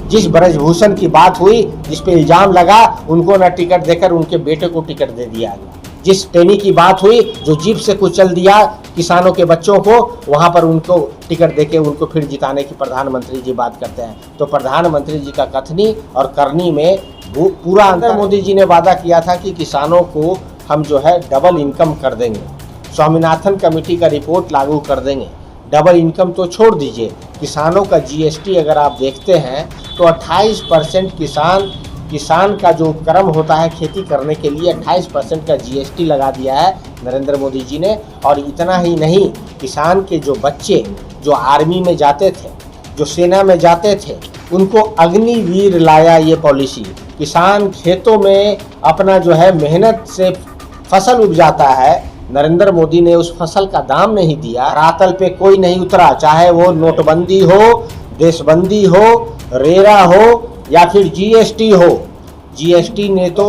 जिस ब्रजभूषण की बात हुई, जिस पे इल्जाम लगा, उनको न टिकट देकर उनके बेटे को टिकट दे दिया गया। जिस टेनी की बात हुई, जो जीप से कुचल दिया किसानों के बच्चों को, वहां पर उनको टिकट देके उनको फिर जिताने की प्रधानमंत्री जी बात करते हैं। तो प्रधानमंत्री जी का कथनी और करनी में पूरा अंतर। मोदी जी ने वादा किया था कि किसानों को हम जो है डबल इनकम कर देंगे, स्वामीनाथन कमेटी का रिपोर्ट लागू कर देंगे। डबल इनकम तो छोड़ दीजिए, किसानों का जीएसटी अगर आप देखते हैं तो 28% किसान का जो उपक्रम होता है खेती करने के लिए 28% का जीएसटी लगा दिया है नरेंद्र मोदी जी ने। और इतना ही नहीं, किसान के जो बच्चे जो आर्मी में जाते थे, जो सेना में जाते थे, उनको अग्निवीर लाया ये पॉलिसी। किसान खेतों में अपना जो है मेहनत से फसल उपजाता है, नरेंद्र मोदी ने उस फसल का दाम नहीं दिया, रातल पे कोई नहीं उतरा, चाहे वो नोटबंदी हो, देशबंदी हो, रेरा हो या फिर जीएसटी हो। जीएसटी ने तो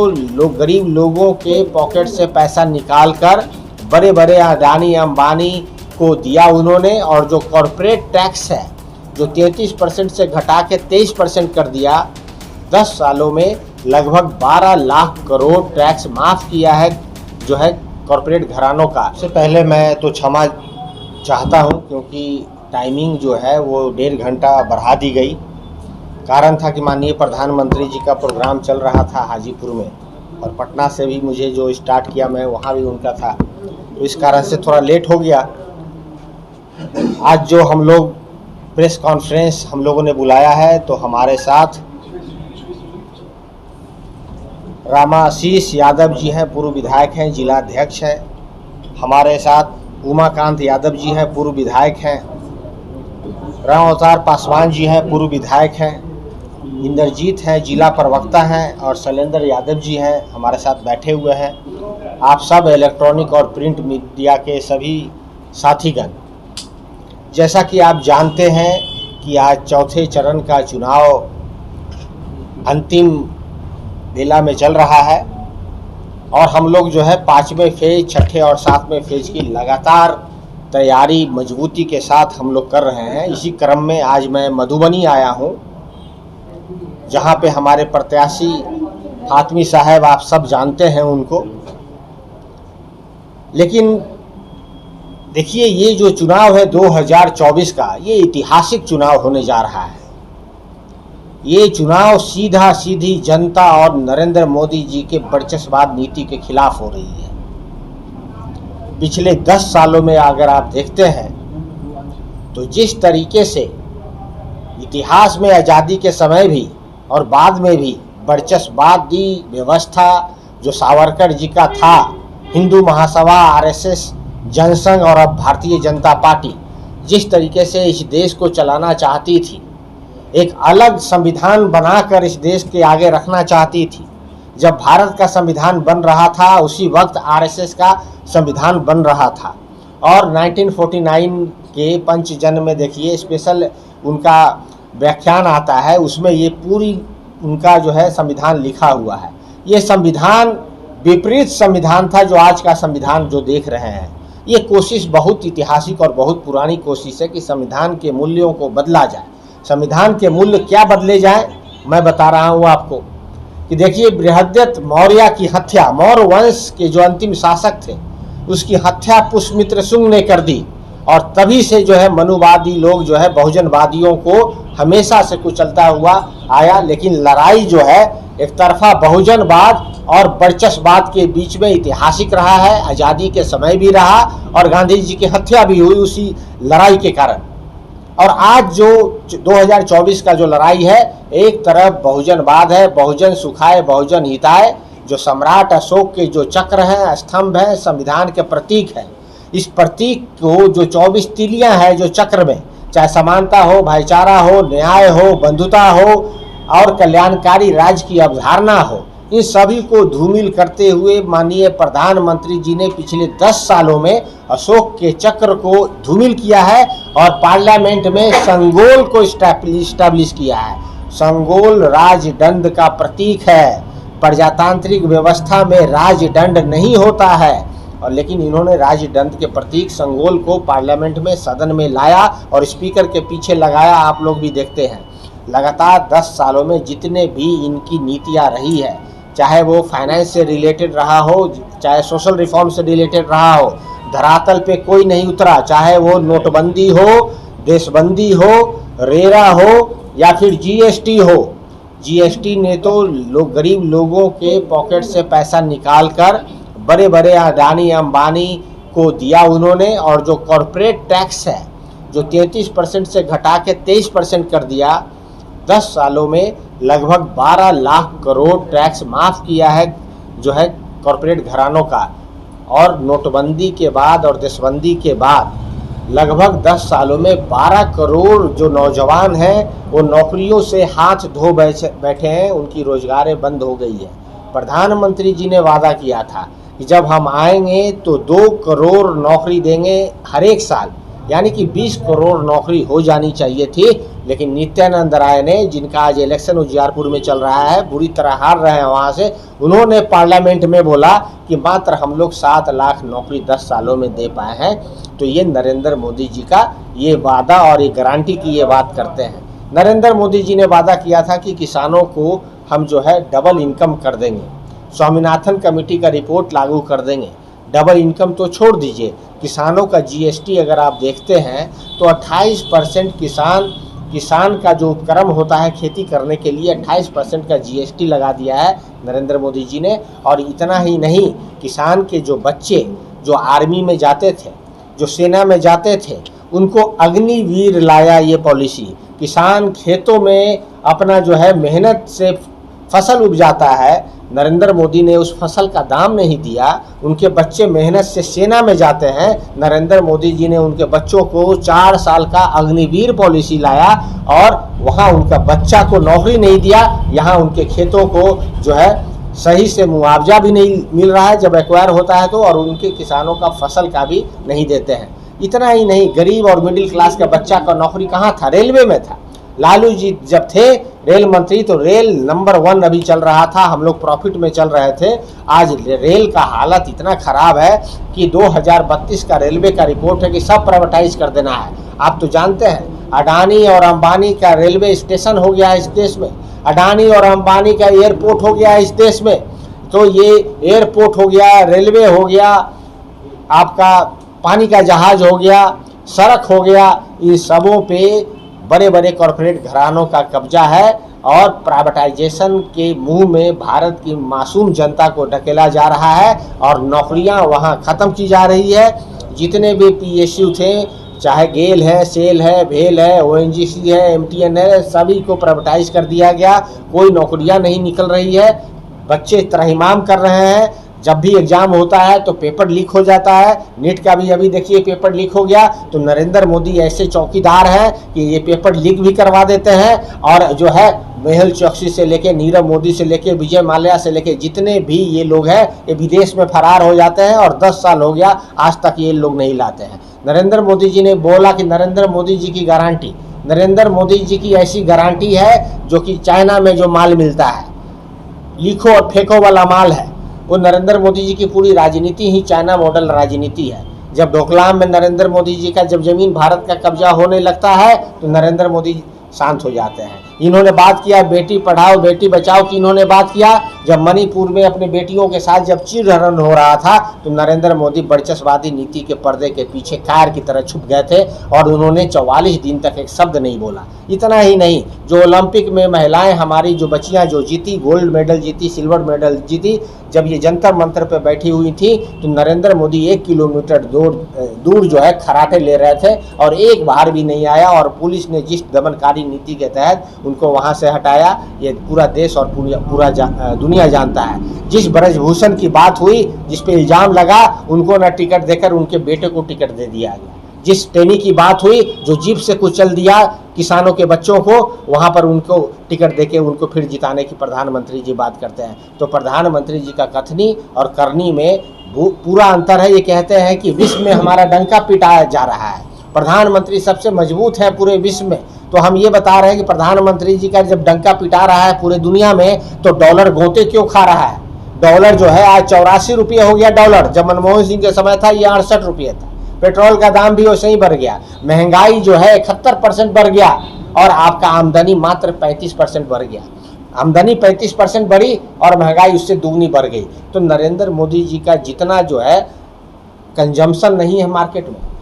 गरीब लोगों के पॉकेट से पैसा निकाल कर बड़े बड़े अडानी अंबानी को दिया उन्होंने। और जो कॉरपोरेट टैक्स है जो 33% से घटा के 23% कर दिया, 10 सालों में लगभग 12 लाख करोड़ टैक्स माफ़ किया है जो है कॉरपोरेट घरानों का। सबसे पहले मैं तो क्षमा चाहता हूं क्योंकि टाइमिंग जो है वो 1.5 घंटा बढ़ा दी गई। कारण था कि माननीय प्रधानमंत्री जी का प्रोग्राम चल रहा था हाजीपुर में, और पटना से भी मुझे जो स्टार्ट किया मैं वहाँ भी उनका था, तो इस कारण से थोड़ा लेट हो गया। आज जो हम लोग प्रेस कॉन्फ्रेंस हम लोगों ने बुलाया है, तो हमारे साथ रामाशीष यादव जी हैं, पूर्व विधायक हैं, जिला अध्यक्ष हैं। हमारे साथ उमाकांत यादव जी हैं, पूर्व विधायक हैं। राम अवतार पासवान जी हैं, पूर्व विधायक हैं। इंद्रजीत हैं, जिला प्रवक्ता हैं। और शैलेंद्र यादव जी हैं, हमारे साथ बैठे हुए हैं। आप सब इलेक्ट्रॉनिक और प्रिंट मीडिया के सभी साथीगण, जैसा कि आप जानते हैं कि आज चौथे चरण का चुनाव अंतिम बेला में चल रहा है, और हम लोग जो है 5वें फेज, 6ठे और 7वें फेज की लगातार तैयारी मजबूती के साथ हम लोग कर रहे हैं। इसी क्रम में आज मैं मधुबनी आया हूं, जहां पे हमारे प्रत्याशी फातमी साहब, आप सब जानते हैं उनको। लेकिन देखिए, ये जो चुनाव है 2024 का, ये ऐतिहासिक चुनाव होने जा रहा है। ये चुनाव सीधा सीधी जनता और नरेंद्र मोदी जी के वर्चस्ववाद नीति के खिलाफ हो रही है। पिछले 10 सालों में अगर आप देखते हैं तो जिस तरीके से इतिहास में आज़ादी के समय भी और बाद में भी वर्चस्ववादी व्यवस्था जो सावरकर जी का था, हिंदू महासभा, आरएसएस, जनसंघ और अब भारतीय जनता पार्टी जिस तरीके से इस देश को चलाना चाहती थी, एक अलग संविधान बनाकर इस देश के आगे रखना चाहती थी। जब भारत का संविधान बन रहा था, उसी वक्त आरएसएस का संविधान बन रहा था। और 1949 के पंचजन्य में देखिए, स्पेशल उनका व्याख्यान आता है, उसमें ये पूरी उनका जो है संविधान लिखा हुआ है। ये संविधान विपरीत संविधान था जो आज का संविधान जो देख रहे हैं। ये कोशिश बहुत ऐतिहासिक और बहुत पुरानी कोशिश है कि संविधान के मूल्यों को बदला जाए। संविधान के मूल्य क्या बदले जाए, मैं बता रहा हूँ आपको कि देखिए, बृहद्रथ मौर्य की हत्या, मौर्य वंश के जो अंतिम शासक थे, उसकी हत्या पुष्यमित्र शुंग ने कर दी। और तभी से जो है मनुवादी लोग जो है बहुजनवादियों को हमेशा से कुचलता हुआ आया। लेकिन लड़ाई जो है एक तरफा बहुजनवाद और वर्चस्ववाद के बीच में ऐतिहासिक रहा है, आज़ादी के समय भी रहा, और गांधी जी की हत्या भी हुई उसी लड़ाई के कारण। और आज जो 2024 का जो लड़ाई है, एक तरफ बहुजनवाद है, बहुजन सुखाय बहुजन हिताय, जो सम्राट अशोक के जो चक्र हैं, स्तंभ हैं, संविधान के प्रतीक है। इस प्रतीक को जो 24 तीलियां हैं जो चक्र में, चाहे समानता हो, भाईचारा हो, न्याय हो, बंधुता हो और कल्याणकारी राज्य की अवधारणा हो, इन सभी को धूमिल करते हुए माननीय प्रधानमंत्री जी ने पिछले 10 सालों में अशोक के चक्र को धूमिल किया है और पार्लियामेंट में संगोल को इस्टेब्लिश किया है। संगोल राजदंड का प्रतीक है। प्रजातांत्रिक व्यवस्था में राजदंड नहीं होता है, और लेकिन इन्होंने राजदंड के प्रतीक संगोल को पार्लियामेंट में, सदन में लाया और स्पीकर के पीछे लगाया, आप लोग भी देखते हैं। लगातार 10 सालों में जितने भी इनकी नीतियां रही है, चाहे वो फाइनेंस से रिलेटेड रहा हो, चाहे सोशल रिफॉर्म से रिलेटेड रहा हो, धरातल पे कोई नहीं उतरा। चाहे वो नोटबंदी हो, देशबंदी हो, रेरा हो या फिर जीएसटी हो। जीएसटी ने तो गरीब लोगों के पॉकेट से पैसा निकालकर बड़े बड़े अडानी अंबानी को दिया उन्होंने, और जो कॉरपोरेट टैक्स है जो 33% से घटा के 23% कर दिया। 10 सालों में लगभग 12 लाख करोड़ टैक्स माफ़ किया है जो है कॉरपोरेट घरानों का। और नोटबंदी के बाद और देशबंदी के बाद लगभग 10 सालों में 12 करोड़ जो नौजवान हैं वो नौकरियों से हाथ धो बैठे हैं, उनकी रोजगारें बंद हो गई है। प्रधानमंत्री जी ने वादा किया था कि जब हम आएंगे तो 2 करोड़ नौकरी देंगे हर एक साल, यानी कि 20 करोड़ नौकरी हो जानी चाहिए थी। लेकिन नित्यानंद राय ने, जिनका आज इलेक्शन उजियारपुर में चल रहा है, बुरी तरह हार रहे हैं वहाँ से, उन्होंने पार्लियामेंट में बोला कि मात्र हम लोग 7 लाख नौकरी 10 सालों में दे पाए हैं। तो ये नरेंद्र मोदी जी का ये वादा और ये गारंटी की ये बात करते हैं। नरेंद्र मोदी जी ने वादा किया था कि किसानों को हम जो है डबल इनकम कर देंगे, स्वामीनाथन कमेटी का रिपोर्ट लागू कर देंगे। डबल इनकम तो छोड़ दीजिए, किसानों का जीएसटी अगर आप देखते हैं तो 28% किसान का जो उपक्रम होता है खेती करने के लिए 28% का जीएसटी लगा दिया है नरेंद्र मोदी जी ने। और इतना ही नहीं, किसान के जो बच्चे जो आर्मी में जाते थे, जो सेना में जाते थे, उनको अग्निवीर लाया ये पॉलिसी। किसान खेतों में अपना जो है मेहनत से फसल उपजाता है, नरेंद्र मोदी ने उस फसल का दाम नहीं दिया। उनके बच्चे मेहनत से सेना में जाते हैं, नरेंद्र मोदी जी ने उनके बच्चों को 4 साल का अग्निवीर पॉलिसी लाया और वहाँ उनका बच्चा को नौकरी नहीं दिया। यहाँ उनके खेतों को जो है सही से मुआवजा भी नहीं मिल रहा है जब एक्वायर होता है तो, और उनके किसानों का फसल का भी नहीं देते हैं। इतना ही नहीं, गरीब और मिडिल क्लास का बच्चा का नौकरी कहाँ था? रेलवे में था। लालू जी जब थे रेल मंत्री तो रेल नंबर 1 अभी चल रहा था, हम लोग प्रॉफिट में चल रहे थे। आज रेल का हालत इतना खराब है कि 2032 का रेलवे का रिपोर्ट है कि सब प्राइवेटाइज कर देना है। आप तो जानते हैं अडानी और अंबानी का रेलवे स्टेशन हो गया है इस देश में, अडानी और अंबानी का एयरपोर्ट हो गया है इस देश में। तो ये एयरपोर्ट हो गया, रेलवे हो गया, आपका पानी का जहाज हो गया, सड़क हो गया, इन सबों पे बड़े बड़े कॉरपोरेट घरानों का कब्जा है। और प्राइवेटाइजेशन के मुंह में भारत की मासूम जनता को ढकेला जा रहा है और नौकरियां वहां ख़त्म की जा रही है। जितने भी पीएसयू थे, चाहे गेल है, सेल है, भेल है, ओएनजीसी है, एमटीएन है, सभी को प्राइवेटाइज कर दिया गया। कोई नौकरियां नहीं निकल रही है, बच्चे त्रहिमाम कर रहे हैं। जब भी एग्जाम होता है तो पेपर लीक हो जाता है। नीट का भी अभी देखिए पेपर लीक हो गया। तो नरेंद्र मोदी ऐसे चौकीदार हैं कि ये पेपर लीक भी करवा देते हैं। और जो है मेहुल चौकसी से लेके नीरव मोदी से लेके विजय माल्या से लेके जितने भी ये लोग हैं ये विदेश में फरार हो जाते हैं और 10 साल हो गया आज तक ये लोग नहीं लाते हैं। नरेंद्र मोदी जी ने बोला कि नरेंद्र मोदी जी की गारंटी, नरेंद्र मोदी जी की ऐसी गारंटी है जो कि चाइना में जो माल मिलता है, लिखो और फेंको वाला माल है, वो नरेंद्र मोदी जी की पूरी राजनीति ही चाइना मॉडल राजनीति है। जब डोकलाम में नरेंद्र मोदी जी का जब जमीन भारत का कब्जा होने लगता है तो नरेंद्र मोदी शांत हो जाते हैं। इन्होंने बात किया बेटी पढ़ाओ बेटी बचाओ की, इन्होंने बात किया जब मणिपुर में अपने बेटियों के साथ जब चीरहरण हो रहा था तो नरेंद्र मोदी वर्चस्ववादी नीति के पर्दे के पीछे कार की तरह छुप गए थे और उन्होंने 44 दिन तक एक शब्द नहीं बोला। इतना ही नहीं, जो ओलंपिक में महिलाएं हमारी जो बच्चियां जो जीती, गोल्ड मेडल जीती, सिल्वर मेडल जीती, जब ये जंतर मंतर पे बैठी हुई थी तो नरेंद्र मोदी 1 किलोमीटर दूर जो है खराटे ले रहे थे और एक बार भी नहीं आया। और पुलिस ने जिस दमनकारी नीति के तहत उनको वहां से हटाया, ये पूरा देश और पूरा दुनिया जानता है। जिस ब्रजभूषण की बात हुई, जिस पे इल्जाम लगा, उनको न टिकट देकर उनके बेटे को टिकट दे दिया गया। जिस टेनी की बात हुई, जो जीप से कुचल दिया किसानों के बच्चों को, वहां पर उनको टिकट देके उनको फिर जिताने की प्रधानमंत्री जी बात करते हैं। तो प्रधानमंत्री जी का कथनी और करनी में पूरा अंतर है। ये कहते हैं कि विश्व में हमारा डंका पिटाया जा रहा है, प्रधानमंत्री सबसे मजबूत है पूरे विश्व में। तो हम ये बता रहे हैं कि प्रधानमंत्री जी का जब डंका पिटा रहा है पूरे दुनिया में तो डॉलर गोते क्यों खा रहा है? डॉलर जो है आज 84 रुपये हो गया डॉलर, जब मनमोहन सिंह के समय था ये 68 रुपये था। पेट्रोल का दाम भी वैसे ही बढ़ गया, महंगाई जो है 71% बढ़ गया और आपका आमदनी मात्र 35% बढ़ गया। आमदनी 35% बढ़ी और महंगाई उससे दुगनी बढ़ गई। तो नरेंद्र मोदी जी का जितना जो है कंजम्पशन नहीं है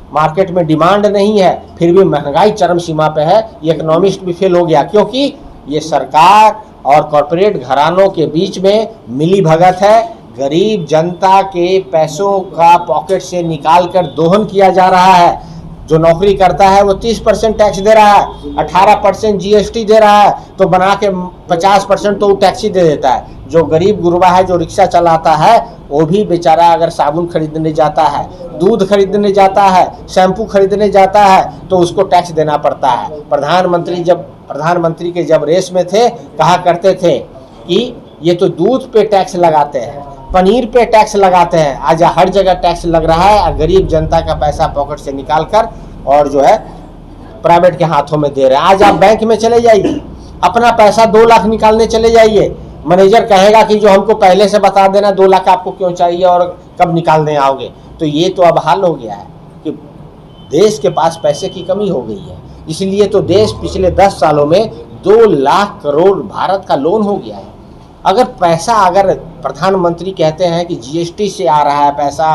मार्केट में डिमांड नहीं है, फिर भी महंगाई चरम सीमा पे है। ये इकोनॉमिस्ट भी फेल हो गया, क्योंकि ये सरकार और कॉरपोरेट घरानों के बीच में मिली भगत है। गरीब जनता के पैसों का पॉकेट से निकाल कर दोहन किया जा रहा है। जो नौकरी करता है वो 30% टैक्स दे रहा है, 18% जीएसटी दे रहा है, तो बना के 50% तो वो टैक्स ही दे देता है। जो गरीब गुरबा है, जो रिक्शा चलाता है, वो भी बेचारा अगर साबुन खरीदने जाता है, दूध खरीदने जाता है, शैम्पू खरीदने जाता है, तो उसको टैक्स देना पड़ता है। प्रधानमंत्री के जब रेस में थे, कहा करते थे कि ये तो दूध पे टैक्स लगाते हैं, पनीर पे टैक्स लगाते हैं, आज हर जगह टैक्स लग रहा है। गरीब जनता का पैसा पॉकेट से निकाल कर और जो है प्राइवेट के हाथों में दे रहे हैं। आज आप बैंक में चले जाइए, अपना पैसा 2 लाख निकालने चले जाइए, मैनेजर कहेगा कि जो हमको पहले से बता देना 2 लाख आपको क्यों चाहिए और कब निकालने आओगे। तो ये तो अब हाल हो गया है कि देश के पास पैसे की कमी हो गई है। इसलिए तो देश पिछले 10 सालों में 2 लाख करोड़ भारत का लोन हो गया है। अगर प्रधानमंत्री कहते हैं कि जीएसटी से आ रहा है पैसा,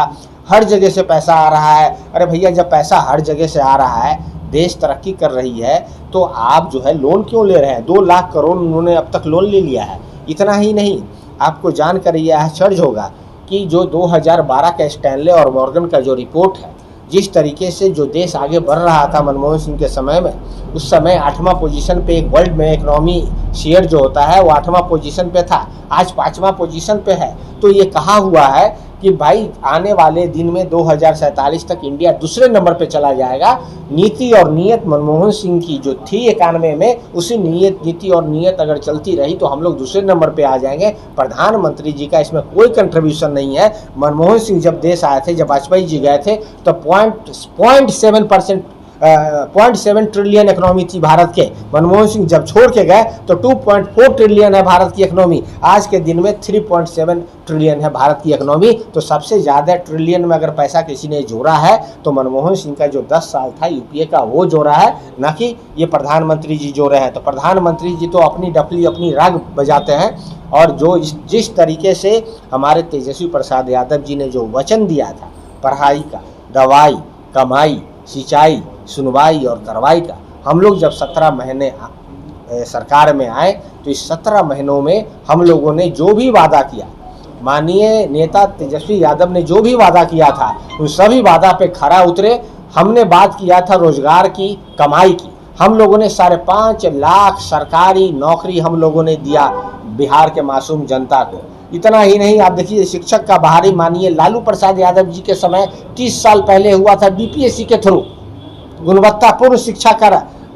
हर जगह से पैसा आ रहा है, अरे भैया जब पैसा हर जगह से आ रहा है, देश तरक्की कर रही है, तो आप जो है लोन क्यों ले रहे हैं? 2 लाख करोड़ उन्होंने अब तक लोन ले लिया है। इतना ही नहीं, आपको जानकर यह आश्चर्य होगा कि जो 2012 का स्टैनले और मॉर्गन का जो रिपोर्ट है, जिस तरीके से जो देश आगे बढ़ रहा था मनमोहन सिंह के समय में, उस समय 8वां पोजीशन पे एक वर्ल्ड में इकोनॉमी शेयर जो होता है वो 8वां पोजीशन पे था, आज 5वां पोजीशन पे है। तो ये कहा हुआ है कि भाई आने वाले दिन में 2047 तक इंडिया दूसरे नंबर पे चला जाएगा। नीति और नीयत मनमोहन सिंह की जो थी 91 में, उसी नीति और नीयत अगर चलती रही तो हम लोग दूसरे नंबर पे आ जाएंगे। प्रधानमंत्री जी का इसमें कोई कंट्रीब्यूशन नहीं है। मनमोहन सिंह जब देश आए थे, जब वाजपेयी जी गए थे, तो 0.7 ट्रिलियन इकोनॉमी थी भारत के। मनमोहन सिंह जब छोड़ के गए तो 2.4 ट्रिलियन है भारत की इकोनॉमी। आज के दिन में 3.7 ट्रिलियन है भारत की इकोनॉमी। तो सबसे ज़्यादा ट्रिलियन में अगर पैसा किसी ने जोड़ा है तो मनमोहन सिंह का जो 10 साल था यूपीए का, वो जोड़ा है, ना कि ये प्रधानमंत्री जी जोड़े हैं। तो प्रधानमंत्री जी तो अपनी डफली अपनी राग बजाते हैं। और जो जिस तरीके से हमारे तेजस्वी प्रसाद यादव जी ने जो वचन दिया था पढ़ाई का, दवाई, कमाई, सिंचाई, सुनवाई और कार्रवाई का, हम लोग जब 17 महीने सरकार में आए तो इस 17 महीनों में हम लोगों ने जो भी वादा किया, माननीय नेता तेजस्वी यादव ने जो भी वादा किया था, उन सभी वादा पे खरा उतरे। हमने बात किया था रोजगार की, कमाई की, हम लोगों ने 5.5 लाख सरकारी नौकरी हम लोगों ने दिया बिहार के मासूम जनता को। इतना ही नहीं, आप देखिए शिक्षक का बहाली माननीय लालू प्रसाद यादव जी के समय 30 साल पहले हुआ था, बीपीएससी के थ्रू गुणवत्तापूर्ण शिक्षा का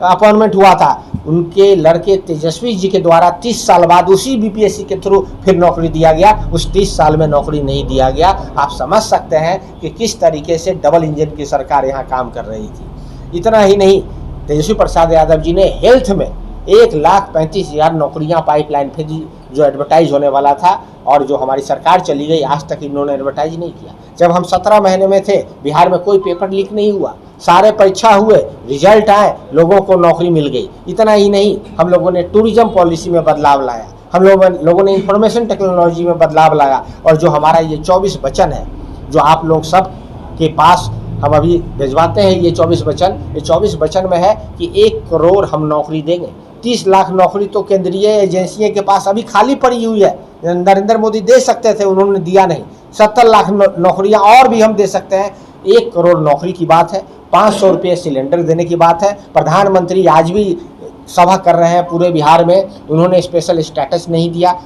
अपॉइंटमेंट हुआ था। उनके लड़के तेजस्वी जी के द्वारा 30 साल बाद उसी बीपीएससी के थ्रू फिर नौकरी दिया गया। उस 30 साल में नौकरी नहीं दिया गया। आप समझ सकते हैं कि किस तरीके से डबल इंजन की सरकार यहाँ काम कर रही थी। इतना ही नहीं, तेजस्वी प्रसाद यादव जी ने हेल्थ में 1,35,000 नौकरियाँ पाइपलाइन पे जो एडवर्टाइज होने वाला था, और जो हमारी सरकार चली गई आज तक इन्होंने एडवर्टाइज नहीं किया। जब हम 17 महीने में थे, बिहार में कोई पेपर लीक नहीं हुआ, सारे परीक्षा हुए, रिजल्ट आए, लोगों को नौकरी मिल गई। इतना ही नहीं, हम लोगों ने टूरिज्म पॉलिसी में बदलाव लाया, हम लोगों ने इंफॉर्मेशन टेक्नोलॉजी में बदलाव लाया। और जो हमारा ये 24 वचन है, जो आप लोग सब के पास हम अभी भिजवाते हैं, ये 24 वचन में है कि 1 करोड़ हम नौकरी देंगे। 30 लाख नौकरी तो केंद्रीय एजेंसियों के पास अभी खाली पड़ी हुई है, नरेंद्र मोदी दे सकते थे, उन्होंने दिया नहीं। 70 लाख नौकरियां और भी हम दे सकते हैं। 1 करोड़ नौकरी की बात है, 500 रुपये सिलेंडर देने की बात है। प्रधानमंत्री आज भी सभा कर रहे हैं पूरे बिहार में, उन्होंने स्पेशल स्टेटस नहीं दिया।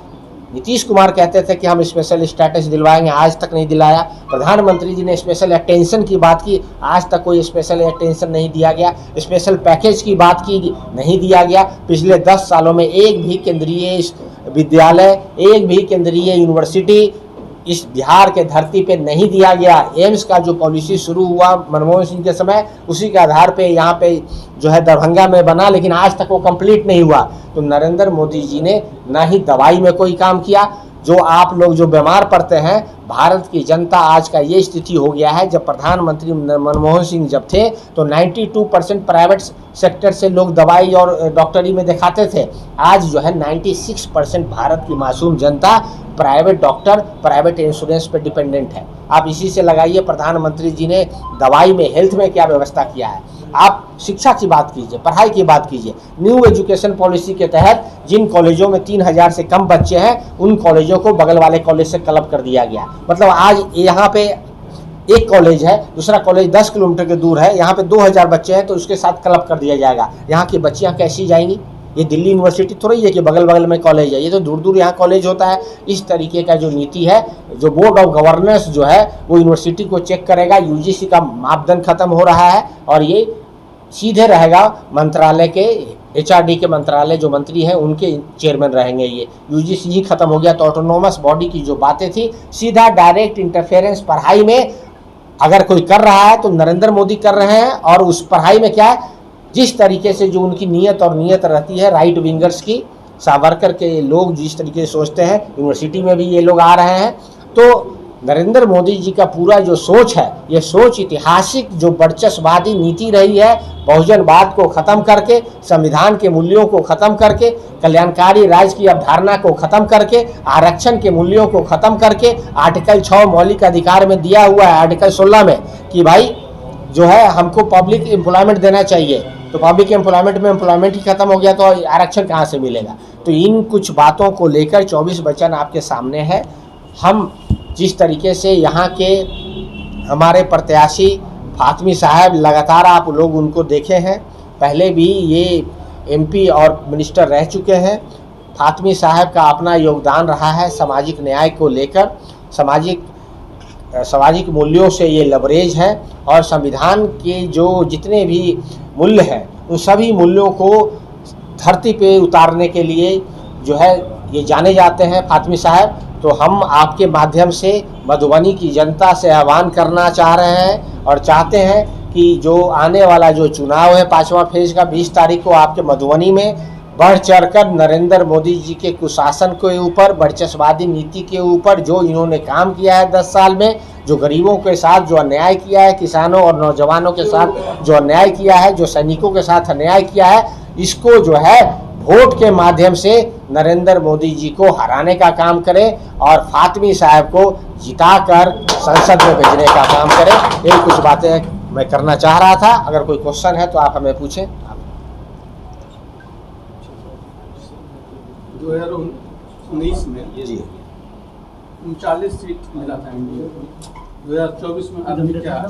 नीतीश कुमार कहते थे कि हम स्पेशल स्टेटस दिलवाएंगे, आज तक नहीं दिलाया। प्रधानमंत्री जी ने स्पेशल अटेंशन की बात की, आज तक कोई स्पेशल अटेंशन नहीं दिया गया। स्पेशल पैकेज की बात की, नहीं दिया गया। पिछले 10 सालों में एक भी केंद्रीय विद्यालय, एक भी केंद्रीय यूनिवर्सिटी इस बिहार के धरती पे नहीं दिया गया। एम्स का जो पॉलिसी शुरू हुआ मनमोहन सिंह के समय, उसी के आधार पे यहाँ पे जो है दरभंगा में बना, लेकिन आज तक वो कंप्लीट नहीं हुआ। तो नरेंद्र मोदी जी ने ना ही दवाई में कोई काम किया, जो आप लोग जो बीमार पड़ते हैं, भारत की जनता आज का ये स्थिति हो गया है। जब प्रधानमंत्री मनमोहन सिंह जब थे तो 92% प्राइवेट सेक्टर से लोग दवाई और डॉक्टरी में दिखाते थे। आज जो है 96% भारत की मासूम जनता प्राइवेट डॉक्टर, प्राइवेट इंश्योरेंस पे डिपेंडेंट है। आप इसी से लगाइए प्रधानमंत्री जी ने दवाई में, हेल्थ में क्या व्यवस्था किया है। आप शिक्षा की बात कीजिए, पढ़ाई की बात कीजिए। न्यू एजुकेशन पॉलिसी के तहत जिन कॉलेजों में 3000 से कम बच्चे हैं, उन कॉलेजों को बगल वाले कॉलेज से क्लब कर दिया गया। मतलब आज यहाँ पे एक कॉलेज है, दूसरा कॉलेज 10 किलोमीटर के दूर है, यहाँ पे 2000 बच्चे हैं तो उसके साथ क्लब कर दिया जाएगा। यहाँ की बच्चियाँ कैसी जाएंगी? ये दिल्ली यूनिवर्सिटी थोड़ी है कि बगल बगल में कॉलेज है, ये तो दूर दूर यहाँ कॉलेज होता है। इस तरीके का जो नीति है, जो बोर्ड ऑफ गवर्नेंस जो है वो यूनिवर्सिटी को चेक करेगा। यूजीसी का मापदंड खत्म हो रहा है और ये सीधे रहेगा मंत्रालय के, एचआरडी के मंत्रालय जो मंत्री हैं उनके चेयरमैन रहेंगे। ये यूजीसी ही खत्म हो गया तो ऑटोनोमस बॉडी की जो बातें थी, सीधा डायरेक्ट इंटरफेरेंस पढ़ाई में अगर कोई कर रहा है तो नरेंद्र मोदी कर रहे हैं। और उस पढ़ाई में क्या है, जिस तरीके से जो उनकी नीयत रहती है, राइट विंगर्स की, सावरकर के लोग जिस तरीके से सोचते हैं, यूनिवर्सिटी में भी ये लोग आ रहे हैं। तो नरेंद्र मोदी जी का पूरा जो सोच है, ये सोच ऐतिहासिक जो वर्चस्ववादी नीति रही है, बहुजनवाद को ख़त्म करके, संविधान के मूल्यों को ख़त्म करके, कल्याणकारी राज्य की अवधारणा को ख़त्म करके, आरक्षण के मूल्यों को ख़त्म करके, आर्टिकल 6 मौलिक अधिकार में दिया हुआ है, आर्टिकल 16 में कि भाई जो है हमको पब्लिक एम्प्लॉयमेंट देना चाहिए। तो पब्लिक एम्प्लॉयमेंट में एम्प्लॉयमेंट ही खत्म हो गया तो आरक्षण कहाँ से मिलेगा? तो इन कुछ बातों को लेकर 24 वचन आपके सामने है। हम जिस तरीके से यहाँ के हमारे प्रत्याशी फातमी साहब, लगातार आप लोग उनको देखे हैं, पहले भी ये एमपी और मिनिस्टर रह चुके हैं। फातमी साहब का अपना योगदान रहा है सामाजिक न्याय को लेकर, सामाजिक मूल्यों से ये लबरेज है और संविधान के जो जितने भी मूल्य हैं उन सभी मूल्यों को धरती पे उतारने के लिए जो है ये जाने जाते हैं फातमी साहब। तो हम आपके माध्यम से मधुबनी की जनता से आह्वान करना चाह रहे हैं और चाहते हैं कि जो आने वाला जो चुनाव है 5वां फेज का 20 तारीख को आपके मधुबनी में बढ़ चढ़कर नरेंद्र मोदी जी के कुशासन के ऊपर, वर्चस्ववादी नीति के ऊपर जो इन्होंने काम किया है 10 साल में, जो गरीबों के साथ जो अन्याय किया है, किसानों और नौजवानों के साथ जो अन्याय किया है, जो सैनिकों के साथ अन्याय किया है, इसको जो है वोट के माध्यम से नरेंद्र मोदी जी को हराने का काम करें और फातमी साहब को जिताकर संसद में भेजने का काम करें। यही कुछ बातें मैं करना चाह रहा था। अगर कोई क्वेश्चन है तो आप हमें पूछें। 2019 में जी 39 सीट मिला था इंडिया को, 2024 में अभी क्या?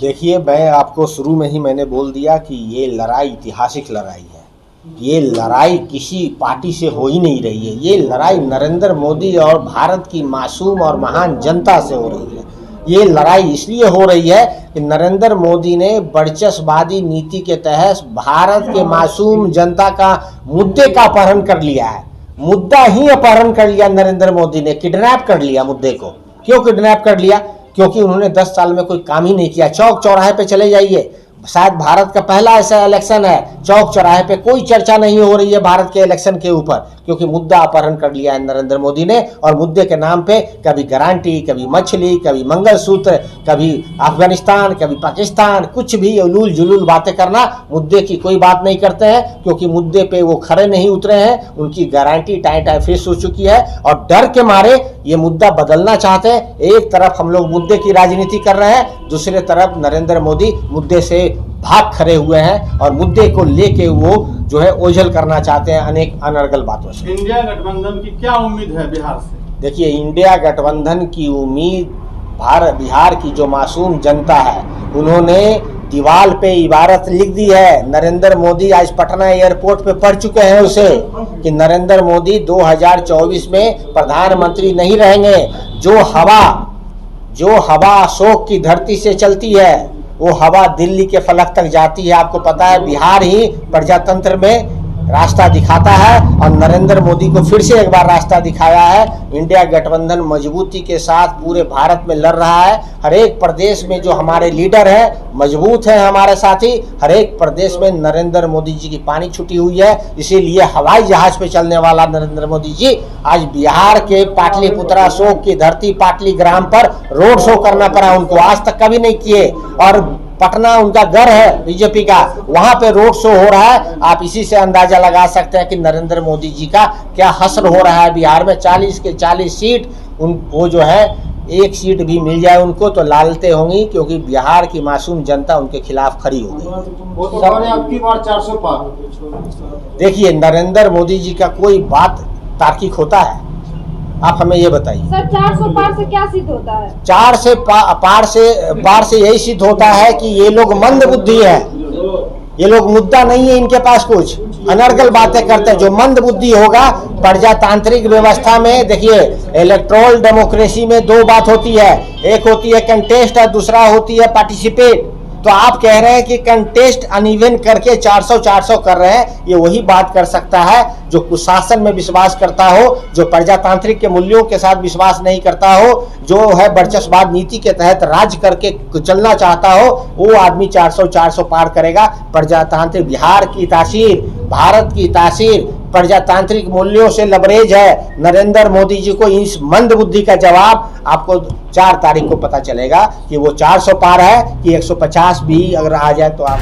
देखिए, मैं आपको शुरू में ही मैंने बोल दिया कि ये लड़ाई ऐतिहासिक लड़ाई है। ये लड़ाई किसी पार्टी से हो ही नहीं रही है, ये लड़ाई नरेंद्र मोदी और भारत की मासूम और महान जनता से हो रही है। ये लड़ाई इसलिए हो रही है कि नरेंद्र मोदी ने वर्चस्ववादी नीति के तहत भारत के मासूम जनता का मुद्दे का अपहरण कर लिया है। मुद्दा ही अपहरण कर लिया नरेंद्र मोदी ने, किडनैप कर लिया मुद्दे को। क्यों किडनैप कर लिया? क्योंकि उन्होंने 10 साल में कोई काम ही नहीं किया। चौक चौराहे पे चले जाइए, शायद भारत का पहला ऐसा इलेक्शन है चौक चौराहे पे कोई चर्चा नहीं हो रही है भारत के इलेक्शन के ऊपर, क्योंकि मुद्दा अपहरण कर लिया है नरेंद्र मोदी ने। और मुद्दे के नाम पे कभी गारंटी, कभी मछली, कभी मंगलसूत्र, कभी अफगानिस्तान, कभी पाकिस्तान, कुछ भी उलूल जुलूल बातें करना, मुद्दे की कोई बात नहीं करते हैं क्योंकि मुद्दे पे वो खड़े नहीं उतरे हैं। उनकी गारंटी टाई फिक्स हो चुकी है और डर के मारे ये मुद्दा बदलना चाहते हैं। एक तरफ हम लोग मुद्दे की राजनीति कर रहे हैं, दूसरे तरफ नरेंद्र मोदी मुद्दे से भाग खड़े हुए हैं और मुद्दे को लेके वो जो है ओझल करना चाहते हैं अनेक अनर्गल बातों से। इंडिया गठबंधन की क्या उम्मीद है बिहार से? देखिए, इंडिया गठबंधन की उम्मीद बिहार की जो मासूम जनता है, उन्होंने दीवार पे इबारत लिख दी है। नरेंद्र मोदी आज पटना एयरपोर्ट पे पढ़ चुके हैं उसे कि नरेंद्र मोदी 2024 में प्रधानमंत्री नहीं रहेंगे। जो हवा अशोक की धरती से चलती है वो हवा दिल्ली के फलक तक जाती है। आपको पता है बिहार ही प्रजातंत्र में रास्ता दिखाता है और नरेंद्र मोदी को फिर से एक बार रास्ता दिखाया है। इंडिया गठबंधन मजबूती के साथ पूरे भारत में लड़ रहा है। हर एक प्रदेश में जो हमारे लीडर हैं मजबूत हैं, हमारे साथी, हर एक प्रदेश में नरेंद्र मोदी जी की पानी छुटी हुई है। इसीलिए हवाई जहाज पे चलने वाला नरेंद्र मोदी जी आज बिहार के पाटलिपुत्रा शोक की धरती पाटली ग्राम पर रोड शो करना पड़ा उनको, आज तक कभी नहीं किए। और पटना उनका घर है बीजेपी का, वहां पे रोड शो हो रहा है। आप इसी से अंदाजा लगा सकते हैं कि नरेंद्र मोदी जी का क्या हश्र हो रहा है बिहार में। 40 के 40 सीट वो जो है, एक सीट भी मिल जाए उनको तो लालते होंगी, क्योंकि बिहार की मासूम जनता उनके खिलाफ खड़ी हो गई। आपकी बार 400 पार। देखिए, नरेंद्र मोदी जी का कोई बात तार्किक होता है? आप हमें ये बताइए सर, 400 पार से क्या सिद्ध होता है? 4 से पार से यही सिद्ध होता है कि ये लोग मंद बुद्धि है। ये लोग मुद्दा नहीं है इनके पास, कुछ अनर्गल बातें करते हैं। जो मंद बुद्धि होगा प्रजातांत्रिक व्यवस्था में, देखिए इलेक्टोरल डेमोक्रेसी में दो बात होती है, एक होती है कंटेस्ट और दूसरा होती है पार्टिसिपेट। तो आप कह रहे हैं कि कंटेस्ट अनइवन करके 400 कर रहे हैं, ये वही बात कर सकता है जो कुशासन में विश्वास करता हो, जो प्रजातांत्रिक के मूल्यों के साथ विश्वास नहीं करता हो, जो है वर्चस्ववाद नीति के तहत राज्य करके चलना चाहता हो, वो आदमी 400 पार करेगा। प्रजातांत्रिक बिहार की तासीर, भारत की तासीर प्रजातांत्रिक मूल्यों से लबरेज है। नरेंद्र मोदी जी को इस मंद बुद्धि का जवाब आपको 4 तारीख को पता चलेगा कि वो 400 पार है कि 150 भी अगर आ जाए तो आप